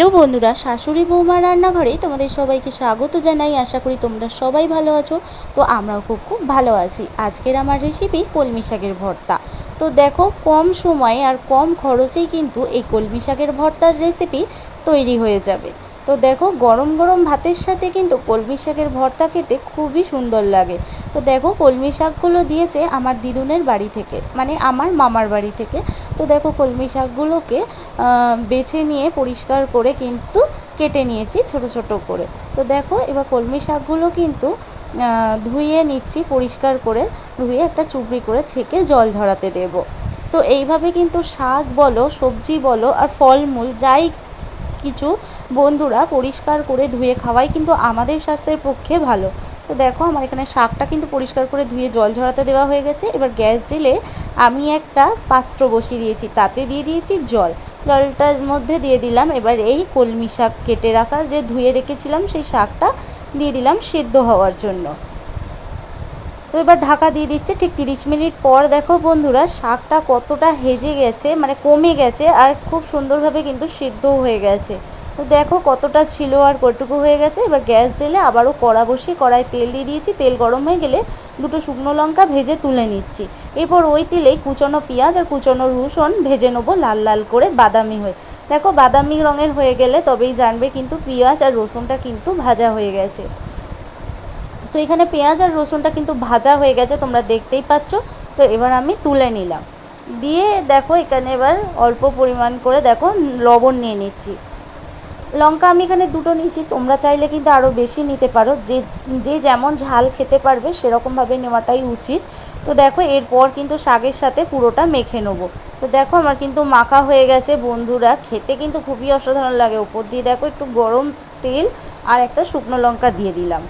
Hello বন্ধুরা, শাশুড়ি বৌমা রান্নাঘরে তোমাদের সবাইকে স্বাগত জানাই। আশা করি তোমরা সবাই ভালো আছো। তো আমরাও খুব খুব ভালো আছি। আজকের আমার রেসিপি কলমি শাকের ভর্তা। তো দেখো, কম সময়ে আর কম খরচেই কিন্তু এই কলমি শাকের ভর্তার রেসিপি তৈরি হয়ে যাবে। তো দেখো, গরম গরম ভাতের সাথে কিন্তু কলমি শাকের ভর্তা খেতে খুবই সুন্দর লাগে। তো দেখো, কলমি শাকগুলো দিয়েছে আমার দিদুনের বাড়ি থেকে, মানে আমার মামার বাড়ি থেকে। তো দেখো, কলমি শাকগুলোকে বেছে নিয়ে পরিষ্কার করে কিন্তু কেটে নিয়েছি ছোট ছোট করে। তো দেখো, এবার কলমি শাকগুলো কিন্তু ধুয়ে নিচ্ছি, পরিষ্কার করে ধুয়ে একটা চুবড়ি করে ছেঁকে জল ঝরাতে দেব। তো এইভাবে কিন্তু শাক বলো, সবজি বলো, আর ফলমূল যাই কিছু বন্ধুরা পরিষ্কার করে ধুয়ে খাওয়াই কিন্তু আমাদের স্বাস্থ্যের পক্ষে ভালো। তো দেখো, আমার এখানে শাকটা কিন্তু পরিষ্কার করে ধুয়ে জল ঝরাতে দেওয়া হয়ে গেছে। এবার গ্যাস জেলে আমি একটা পাত্র বসিয়ে দিয়েছি, তাতে দিয়ে দিয়েছি জল। জলটার মধ্যে দিয়ে দিলাম এবার এই কলমি শাক কেটে রাখা যে ধুয়ে রেখেছিলাম সেই শাকটা দিয়ে দিলাম সিদ্ধ হওয়ার জন্য। তো এবার ঢাকা দিয়ে দিচ্ছে। ঠিক 30 মিনিট পর দেখো বন্ধুরা, শাকটা কতটা হেজে গেছে, মানে কমে গেছে, আর খুব সুন্দরভাবে কিন্তু সিদ্ধও হয়ে গেছে। তো দেখো কতটা ছিল আর কতটুকু হয়ে গেছে। এবার গ্যাস জেলে আবারও কড়া বসিয়ে কড়াই তেল দিয়ে দিয়েছি। তেল গরম হয়ে গেলে দুটো শুকনো লঙ্কা ভেজে তুলে নিচ্ছি। এরপর ওই তেলেই কুচনো পেঁয়াজ আর কুচনো রসুন ভেজে নেবো লাল লাল করে, বাদামি হয়ে। দেখো, বাদামি রঙের হয়ে গেলে তবেই জানবে কিন্তু পেঁয়াজ আর রসুনটা কিন্তু ভাজা হয়ে গেছে। তো এখানে পেঁয়াজ আর রসুনটা কিন্তু ভাজা হয়ে গেছে, তোমরা দেখতেই পাচ্ছ। তো এবার আমি তুলে নিলাম। দিয়ে দেখো, এখানে এবার অল্প পরিমাণ করে দেখো লবণ নিয়ে নিচ্ছি। লঙ্কা আমি এখানে দুটো নিয়েছি, তোমরা চাইলে কিন্তু আরও বেশি নিতে পারো, যে যে যেমন ঝাল খেতে পারবে সেরকমভাবে নেওয়াটাই উচিত। তো দেখো, এরপর কিন্তু শাকের সাথে পুরোটা মেখে নেবো। তো দেখো, আমার কিন্তু মাখা হয়ে গেছে বন্ধুরা, খেতে কিন্তু খুবই অসাধারণ লাগে। ওপর দিয়ে দেখো একটু গরম তেল আর একটা শুকনো লঙ্কা দিয়ে দিলাম।